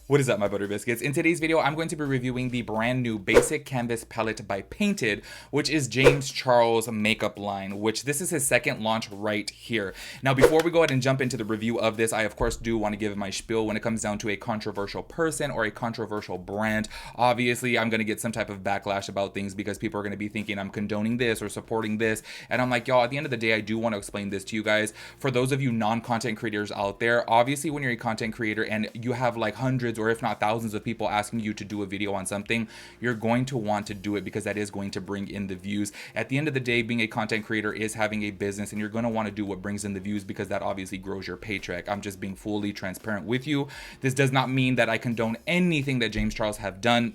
What is up, my butter biscuits? In today's video, I'm going to be reviewing the brand new Basic Canvas Palette by Painted, which is James Charles' makeup line, which this is his second launch right here. Now, before we go ahead and jump into the review of this, I of course do want to give my spiel when it comes down to a controversial person or a controversial brand. Obviously, I'm going to get some type of backlash about things because people are going to be thinking I'm condoning this or supporting this. And I'm like, y'all, at the end of the day, I do want to explain this to you guys. For those of you non-content creators out there, obviously when you're a content creator and you have like hundreds or if not thousands of people asking you to do a video on something, you're going to want to do it because that is going to bring in the views. At the end of the day, being a content creator is having a business, and you're going to want to do what brings in the views because that obviously grows your paycheck. I'm just being fully transparent with you. This does not mean that I condone anything that James Charles has done.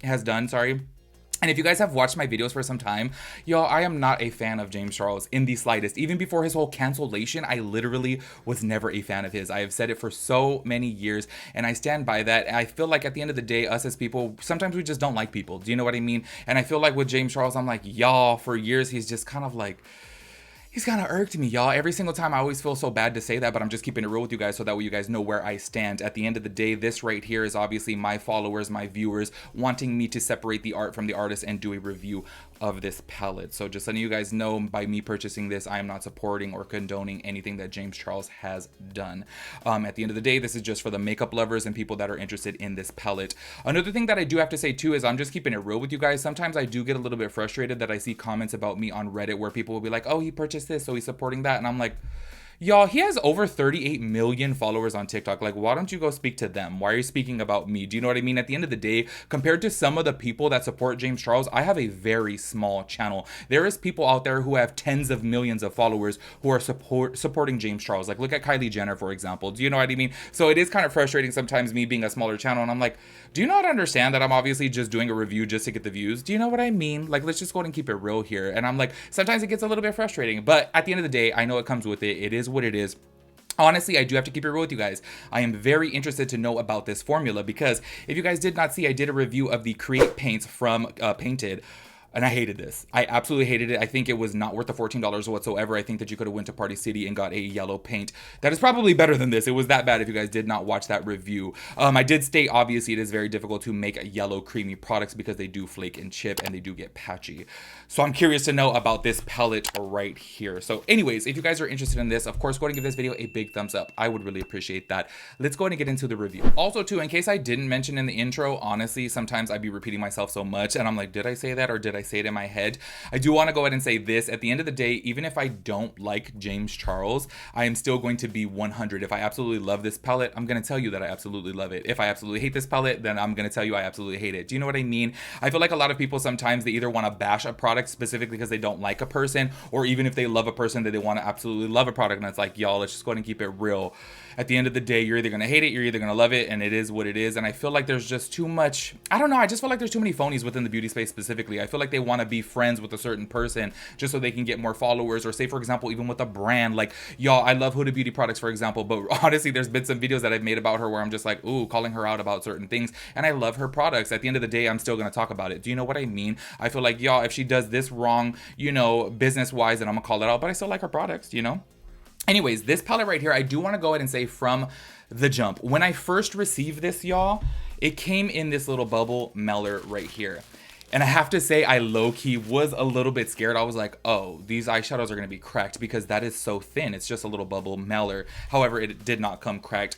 And if you guys have watched my videos for some time, y'all, I am not a fan of James Charles in the slightest. Even before his whole cancellation, I literally was never a fan of his. I have said it for so many years, and I stand by that. I feel like at the end of the day, us as people, sometimes we just don't like people. Do you know what I mean? And I feel like with James Charles, I'm like, y'all, for years, he's just kind of like... he's kind of irked me, y'all. Every single time I always feel so bad to say that, but I'm just keeping it real with you guys so that way you guys know where I stand. At the end of the day, this right here is obviously my followers, my viewers, wanting me to separate the art from the artist and do a review of this palette. So just letting you guys know, by me purchasing this, I am not supporting or condoning anything that James Charles has done. At the end of the day, this is just for the makeup lovers and people that are interested in this palette. Another thing that I do have to say too is I'm just keeping it real with you guys. Sometimes I do get a little bit frustrated that I see comments about me on Reddit where people will be like, oh, he purchased this, so he's supporting that. And I'm like, y'all, he has over 38 million followers on TikTok. Like, why don't you go speak to them? Why are you speaking about me? Do you know what I mean? At the end of the day, compared to some of the people that support James Charles, I have a very small channel. There is people out there who have tens of millions of followers who are supporting James Charles. Like, look at Kylie Jenner, for example. Do you know what I mean? So it is kind of frustrating sometimes, me being a smaller channel, and I'm like, do you not understand that I'm obviously just doing a review just to get the views? Do you know what I mean? Like, let's just go ahead and keep it real here. And I'm like, sometimes it gets a little bit frustrating, but at the end of the day, I know it comes with it. It is what it is. Honestly, I do have to keep it real with you guys. I am very interested to know about this formula because if you guys did not see, I did a review of the Create Paints from Painted. And I hated this. I absolutely hated it. I think it was not worth the $14 whatsoever. I think that you could have went to Party City and got a yellow paint. That is probably better than this. It was that bad if you guys did not watch that review. I did state, obviously, it is very difficult to make yellow creamy products because they do flake and chip and they do get patchy. So I'm curious to know about this palette right here. So anyways, if you guys are interested in this, of course, go ahead and give this video a big thumbs up. I would really appreciate that. Let's go ahead and get into the review. Also, too, in case I didn't mention in the intro, honestly, sometimes I'd be repeating myself so much and I'm like, did I say that or did I say it in my head? I do want to go ahead and say this. At the end of the day, even if I don't like James Charles, I am still going to be 100. If I absolutely love this palette, I'm going to tell you that I absolutely love it. If I absolutely hate this palette, then I'm going to tell you I absolutely hate it. Do you know what I mean? I feel like a lot of people sometimes they either want to bash a product specifically because they don't like a person, or even if they love a person that they want to absolutely love a product. And it's like, y'all, let's just go ahead and keep it real. At the end of the day, you're either going to hate it, you're either going to love it, and it is what it is. And I feel like there's just too much, I don't know, I just feel like there's too many phonies within the beauty space specifically. I feel like they want to be friends with a certain person just so they can get more followers, or say, for example, even with a brand like, y'all, I love Huda Beauty products, for example, but honestly, there's been some videos that I've made about her where I'm just like, ooh, calling her out about certain things, and I love her products. At the end of the day, I'm still going to talk about it. Do you know what I mean? I feel like, y'all, if she does this wrong, you know, business-wise, then I'm going to call it out, but I still like her products, you know? Anyways, this palette right here, I do want to go ahead and say from the jump, when I first received this, y'all, it came in this little bubble meller right here. And I have to say, I low-key was a little bit scared. I was like, oh, these eyeshadows are going to be cracked because that is so thin. It's just a little bubble meller. However, it did not come cracked.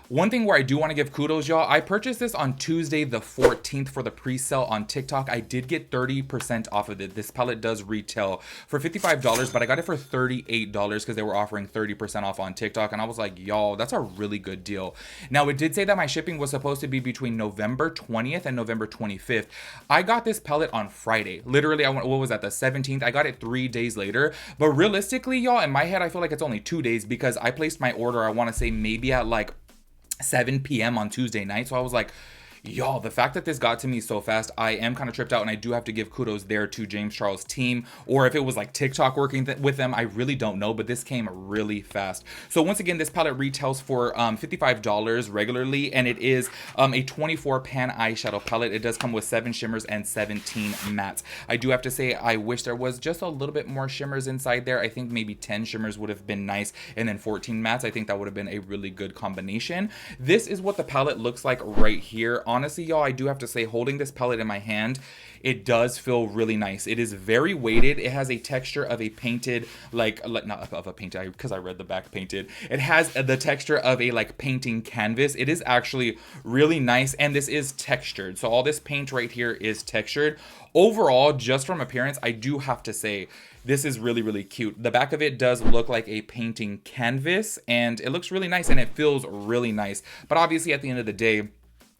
One thing where I do want to give kudos, y'all, I purchased this on Tuesday the 14th for the pre-sale on TikTok. I did get 30% off of it. This palette does retail for $55, but I got it for $38 because they were offering 30% off on TikTok. And I was like, y'all, that's a really good deal. Now, it did say that my shipping was supposed to be between November 20th and November 25th. I got this palette on Friday. Literally, I went, what was that, the 17th? I got it 3 days later. But realistically, y'all, in my head, I feel like it's only 2 days because I placed my order, I want to say maybe at like 7 p.m. on Tuesday night. So I was like, Y'all, the fact that this got to me so fast, I am kind of tripped out, and I do have to give kudos there to James Charles' team, or if it was like TikTok working with them, I really don't know, but this came really fast. So once again, this palette retails for $55 regularly, and it is a 24 pan eyeshadow palette. It does come with 7 shimmers and 17 mattes. I do have to say, I wish there was just a little bit more shimmers inside there. I think maybe 10 shimmers would have been nice, and then 14 mattes. I think that would have been a really good combination. This is what the palette looks like right here. Honestly, y'all, I do have to say, holding this palette in my hand, it does feel really nice. It is very weighted. It has a texture of a painted, like not of a painted, because I read the back painted. It has the texture of a like painting canvas. It is actually really nice, and this is textured. So all this paint right here is textured. Overall, just from appearance, I do have to say, this is really, really cute. The back of it does look like a painting canvas, and it looks really nice, and it feels really nice. But obviously, at the end of the day,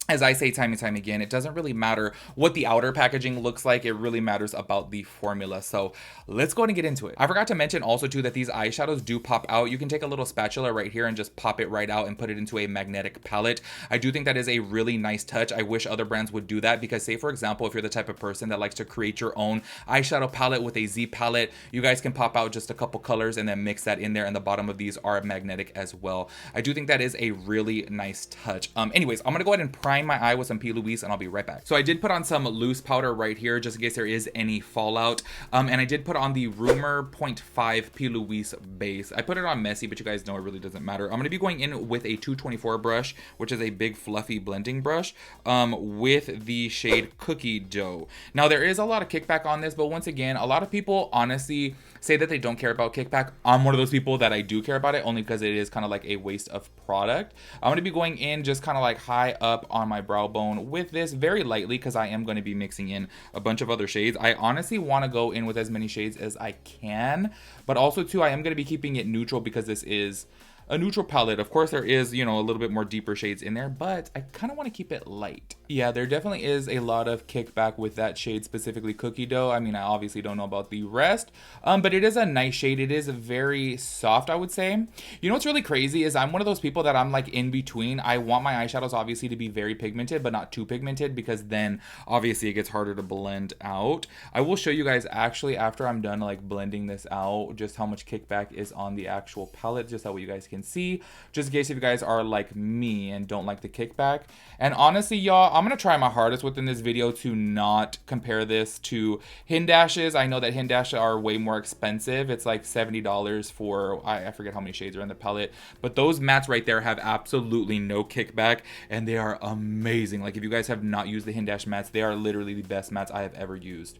as I say time and time again, it doesn't really matter what the outer packaging looks like. It really matters about the formula. So let's go ahead and get into it. I forgot to mention also too that these eyeshadows do pop out. You can take a little spatula right here and just pop it right out and put it into a magnetic palette. I do think that is a really nice touch. I wish other brands would do that, because say for example, if you're the type of person that likes to create your own eyeshadow palette with a Z palette, you guys can pop out just a couple colors and then mix that in there, and the bottom of these are magnetic as well. I do think that is a really nice touch. Anyways, I'm gonna go ahead and prime my eye with some P. Louise, and I'll be right back. So I did put on some loose powder right here just in case there is any fallout, and I did put on the Rumor 0.5 P. Louise base. I put it on messy, but you guys know it really doesn't matter. I'm going to be going in with a 224 brush, which is a big fluffy blending brush, with the shade Cookie Dough. Now there is a lot of kickback on this, but once again, a lot of people honestly say that they don't care about kickback. I'm one of those people that I do care about it, only because it is kind of like a waste of product. I'm going to be going in just kind of like high up on my brow bone with this very lightly, because I am going to be mixing in a bunch of other shades. I honestly want to go in with as many shades as I can, but also too, I am going to be keeping it neutral because this is a neutral palette. Of course, there is, you know, a little bit more deeper shades in there, but I kind of want to keep it light. Yeah, there definitely is a lot of kickback with that shade, specifically Cookie Dough. I mean, I obviously don't know about the rest, but it is a nice shade. It is very soft, I would say. You know what's really crazy is I'm one of those people that I'm like in between. I want my eyeshadows obviously to be very pigmented, but not too pigmented, because then obviously it gets harder to blend out. I will show you guys actually after I'm done like blending this out, just how much kickback is on the actual palette, just so you guys can see, just in case if you guys are like me and don't like the kickback. And honestly, y'all, I'm gonna try my hardest within this video to not compare this to Hindashes. I know that Hindashes are way more expensive. It's like $70 for, I forget how many shades are in the palette, but those mattes right there have absolutely no kickback, and they are amazing. Like if you guys have not used the Hindash mattes, they are literally the best mattes I have ever used.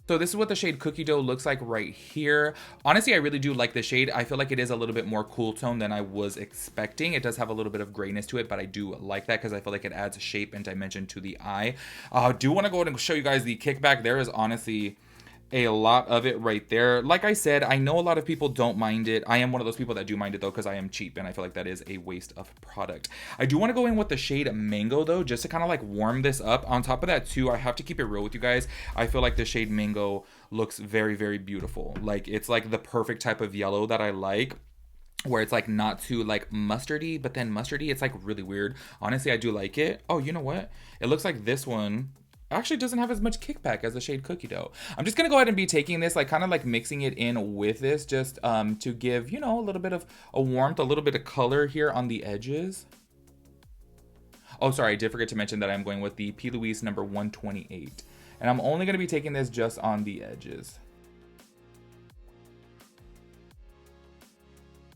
So this is what the shade Cookie Dough looks like right here. Honestly, I really do like the shade. I feel like it is a little bit more cool tone than I was expecting. It does have a little bit of grayness to it, but I do like that because I feel like it adds shape and dimension to the eye. I do want to go ahead and show you guys the kickback. There is honestly a lot of it right there. Like I said, I know a lot of people don't mind it. I am one of those people that do mind it though, because I am cheap and I feel like that is a waste of product. I do want to go in with the shade Mango though, just to kind of like warm this up. On top of that too, I have to keep it real with you guys. I feel like the shade Mango looks very, very beautiful. Like it's like the perfect type of yellow that I like, where it's like not too like mustardy, but then mustardy, it's like really weird. Honestly, I do like it. Oh, you know what? It looks like this one actually doesn't have as much kickback as the shade Cookie Dough. I'm just gonna go ahead and be taking this, like kind of like mixing it in with this, just to give, you know, a little bit of a warmth, a little bit of color here on the edges. Oh, sorry, I did forget to mention that I'm going with the P. Louise number 128. And I'm only gonna be taking this just on the edges.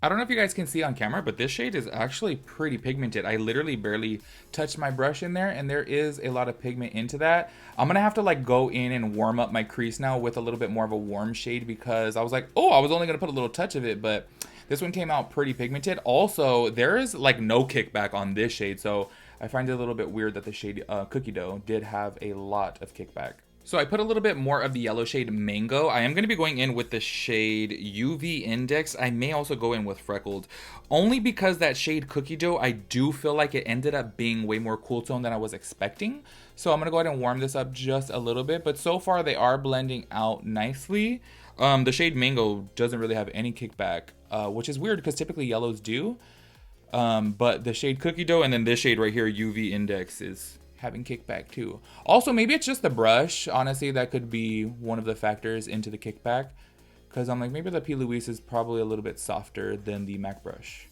I don't know if you guys can see on camera, but this shade is actually pretty pigmented. I literally barely touched my brush in there, and there is a lot of pigment into that. I'm gonna have to like go in and warm up my crease now with a little bit more of a warm shade, because I was like, oh, I was only gonna put a little touch of it, but this one came out pretty pigmented. Also, there is like no kickback on this shade, so I find it a little bit weird that the shade Cookie Dough did have a lot of kickback. So I put a little bit more of the yellow shade Mango. I am going to be going in with the shade UV Index. I may also go in with Freckled, only because that shade Cookie Dough, I do feel like it ended up being way more cool tone than I was expecting. So I'm going to go ahead and warm this up just a little bit, but so far they are blending out nicely. The shade Mango doesn't really have any kickback, which is weird because typically yellows do. But the shade Cookie Dough and then this shade right here, UV Index, is having kickback too. Also, maybe it's just the brush. Honestly, that could be one of the factors into the kickback. Because I'm like, maybe the P. Louise is probably a little bit softer than the MAC brush.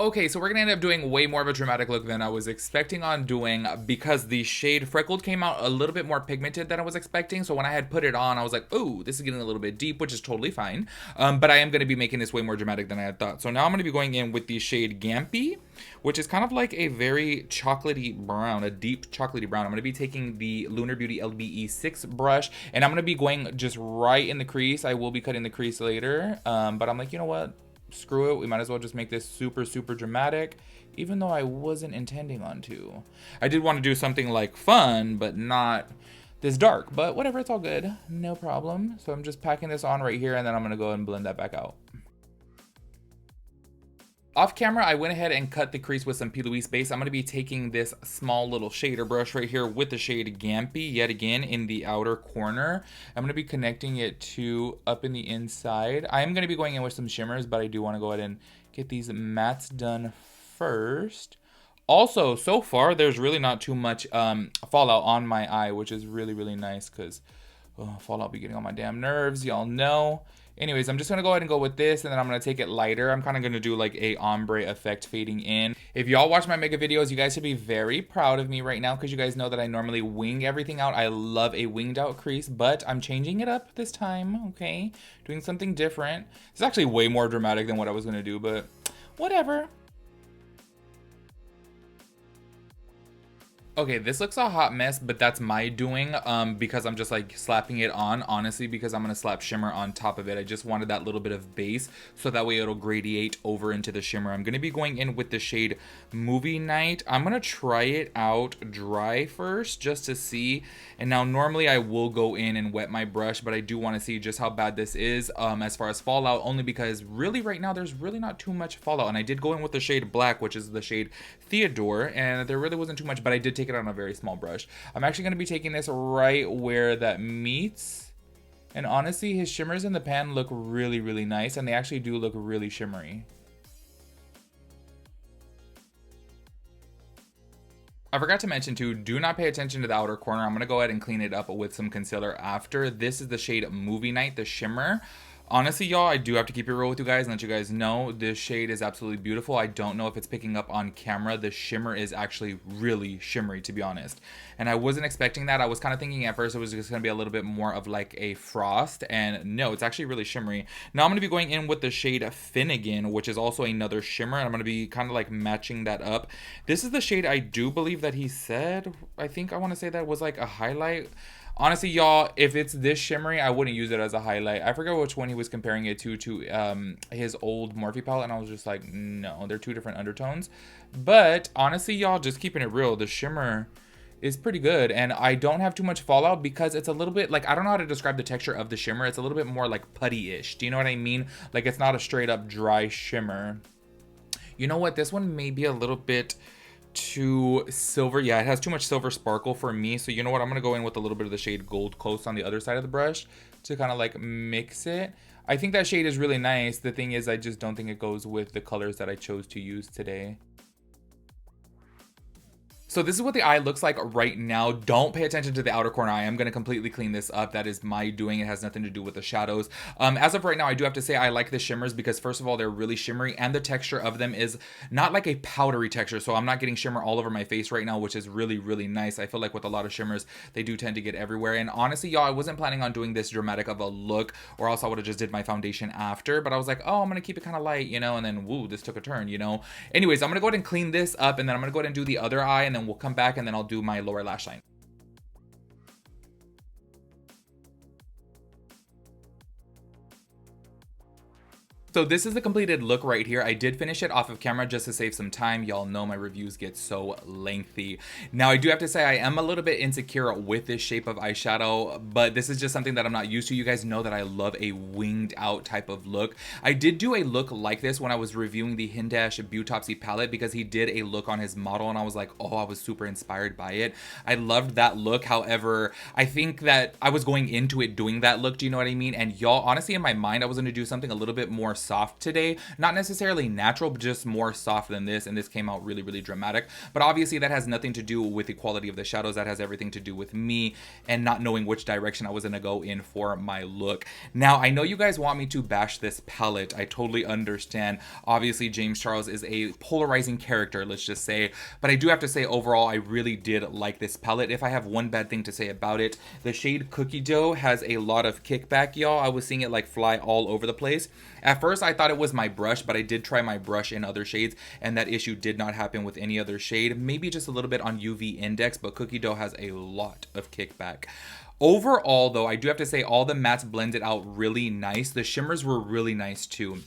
Okay, so we're gonna end up doing way more of a dramatic look than I was expecting on doing because the shade Freckled came out a little bit more pigmented than I was expecting. So when I had put it on, I was like, oh, this is getting a little bit deep, which is totally fine. But I am gonna be making this way more dramatic than I had thought. So now I'm gonna be going in with the shade Gampy, which is kind of like a very chocolatey brown, a deep chocolatey brown. I'm gonna be taking the Lunar Beauty LBE6 brush and I'm gonna be going just right in the crease. I will be cutting the crease later, but I'm like, you know what? Screw it, we might as well just make this super dramatic, even though I wasn't intending on to. I did want to do something like fun, but not this dark, but whatever, it's all good, no problem. So I'm just packing this on right here and then I'm gonna go and blend that back out. Off camera, I went ahead and cut the crease with some P. Louise base. I'm going to be taking this small little shader brush right here with the shade Gampy yet again in the outer corner. I'm going to be connecting it to up in the inside. I am going to be going in with some shimmers, but I do want to go ahead and get these mattes done first. Also, so far, there's really not too much fallout on my eye, which is really nice because fallout be getting on my damn nerves, y'all know. Anyways, I'm just gonna go ahead and go with this and then I'm gonna take it lighter. I'm kind of gonna do like a ombre effect fading in. If y'all watch my mega videos, you guys should be very proud of me right now because you guys know that I normally wing everything out. I love a winged out crease, but I'm changing it up this time, okay? Doing something different. It's actually way more dramatic than what I was gonna do, but whatever. Okay, this looks a hot mess, but that's my doing because I'm just like slapping it on, honestly, because I'm gonna slap shimmer on top of it. I just wanted that little bit of base so that way it'll gradiate over into the shimmer. I'm gonna be going in with the shade Movie Night. I'm gonna try it out dry first just to see. And now normally I will go in and wet my brush, but I do want to see just how bad this is as far as fallout, only because really right now there's really not too much fallout. And I did go in with the shade Black, which is the shade Theodore, and there really wasn't too much, but I did take it on a very small brush. I'm actually going to be taking this right where that meets, and honestly his shimmers in the pan look really nice, and they actually do look really shimmery. I forgot to mention too, do not pay attention to the outer corner. I'm going to go ahead and clean it up with some concealer after. This is the shade Movie Night, the shimmer. Honestly, y'all, I do have to keep it real with you guys and let you guys know this shade is absolutely beautiful. I don't know if it's picking up on camera. The shimmer is actually really shimmery, to be honest. And I wasn't expecting that. I was kind of thinking at first it was just going to be a little bit more of like a frost. And no, it's actually really shimmery. Now I'm going to be going in with the shade Finnegan, which is also another shimmer. And I'm going to be kind of like matching that up. This is the shade I do believe that he said, I think I want to say that was like a highlight. Honestly, y'all, if it's this shimmery, I wouldn't use it as a highlight. I forget which one he was comparing it to his old Morphe palette, and I was just like, no, they're two different undertones. But honestly, y'all, just keeping it real, the shimmer is pretty good, and I don't have too much fallout because it's a little bit, like, I don't know how to describe the texture of the shimmer. It's a little bit more like putty-ish. Do you know what I mean? Like, it's not a straight-up dry shimmer. You know what? This one may be a little bit too silver. Yeah, it has too much silver sparkle for me. So you know what? I'm going to go in with a little bit of the shade Gold Coast on the other side of the brush to kind of like mix it. I think that shade is really nice. The thing is, I just don't think it goes with the colors that I chose to use today. So this is what the eye looks like right now. Don't pay attention to the outer corner eye. I'm going to completely clean this up. That is my doing. It has nothing to do with the shadows. As of right now, I do have to say I like the shimmers because first of all, they're really shimmery and the texture of them is not like a powdery texture. So I'm not getting shimmer all over my face right now, which is really nice. I feel like with a lot of shimmers, they do tend to get everywhere. And honestly, y'all, I wasn't planning on doing this dramatic of a look or else I would have just did my foundation after. But I was like, oh, I'm going to keep it kind of light, you know, and then woo, this took a turn, you know. Anyways, I'm going to go ahead and clean this up and then I'm going to go ahead and do the other eye and then we'll come back and then I'll do my lower lash line. So this is the completed look right here. I did finish it off of camera just to save some time. Y'all know my reviews get so lengthy. Now I do have to say I am a little bit insecure with this shape of eyeshadow, but this is just something that I'm not used to. You guys know that I love a winged out type of look. I did do a look like this when I was reviewing the Hindash Beautopsy palette because he did a look on his model and I was like, oh, I was super inspired by it. I loved that look. However, I think that I was going into it doing that look. Do you know what I mean? And y'all, honestly, in my mind, I was going to do something a little bit more soft today, not necessarily natural, but just more soft than this, and this came out really, really dramatic. But obviously that has nothing to do with the quality of the shadows. That has everything to do with me and not knowing which direction I was gonna go in for my look. Now I know you guys want me to bash this palette. I totally understand. Obviously James Charles is a polarizing character, let's just say, but I do have to say overall I really did like this palette. If I have one bad thing to say about it, the shade Cookie Dough has a lot of kickback, y'all. I was seeing it like fly all over the place. At first I thought it was my brush, but I did try my brush in other shades and that issue did not happen with any other shade. Maybe just a little bit on UV index, but Cookie Dough has a lot of kickback. Overall though, I do have to say all the mattes blended out really nice. The shimmers were really nice too.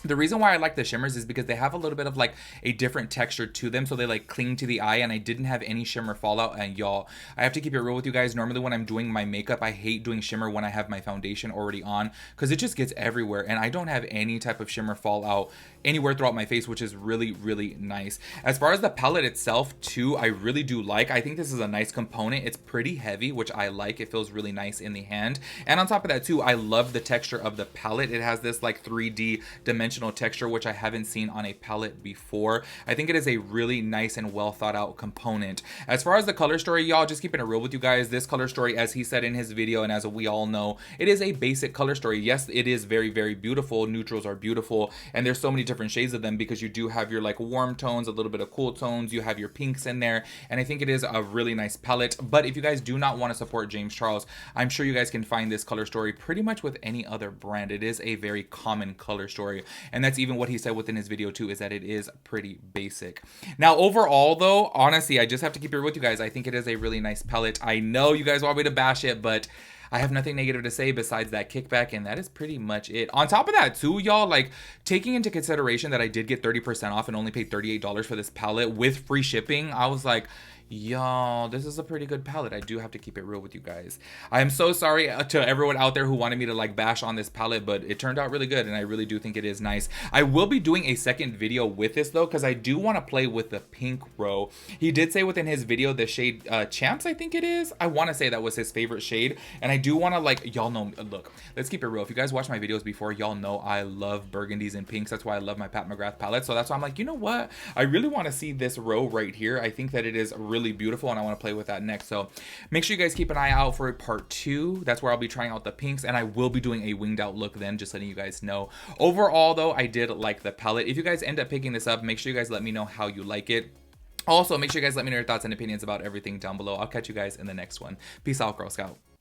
The reason why I like the shimmers is because they have a little bit of like a different texture to them, so they like cling to the eye, and I didn't have any shimmer fallout. And y'all, I have to keep it real with you guys. Normally when I'm doing my makeup, I hate doing shimmer when I have my foundation already on because it just gets everywhere, and I don't have any type of shimmer fallout anywhere throughout my face, which is really, really nice. As far as the palette itself too, I really do like. I think this is a nice component. It's pretty heavy, which I like. It feels really nice in the hand, and on top of that too, I love the texture of the palette. It has this like 3D dimensional texture, which I haven't seen on a palette before. I think it is a really nice and well thought out component. As far as the color story, y'all, just keeping it real with you guys, this color story, as he said in his video and as we all know, it is a basic color story. Yes, it is very, very beautiful. Neutrals are beautiful, and there's so many different shades of them because you do have your like warm tones, a little bit of cool tones, you have your pinks in there, and I think it is a really nice palette. But if you guys do not want to support James Charles, I'm sure you guys can find this color story pretty much with any other brand. It is a very common color story, and that's even what he said within his video too, is that it is pretty basic. Now overall though, honestly, I just have to keep it real with you guys. I think it is a really nice palette. I know you guys want me to bash it, but I have nothing negative to say besides that kickback, and that is pretty much it. On top of that too, y'all, like taking into consideration that I did get 30% off and only paid $38 for this palette with free shipping, I was like, y'all, this is a pretty good palette. I do have to keep it real with you guys. I am so sorry to everyone out there who wanted me to like bash on this palette, but it turned out really good, and I really do think it is nice. I will be doing a second video with this though, because I do want to play with the pink row. He did say within his video the shade Champs, I think it is. I want to say that was his favorite shade, and I do want to like, y'all know, look, let's keep it real. If you guys watch my videos before, y'all know I love burgundies and pinks. That's why I love my Pat McGrath palette. So that's why I'm like, you know what? I really want to see this row right here. I think that it is really beautiful, and I want to play with that next. So make sure you guys keep an eye out for part 2. That's where I'll be trying out the pinks, and I will be doing a winged out look then, just letting you guys know. Overall though, I did like the palette. If you guys end up picking this up, make sure you guys let me know how you like it. Also, make sure you guys let me know your thoughts and opinions about everything down below. I'll catch you guys in the next one. Peace out, Girl Scout.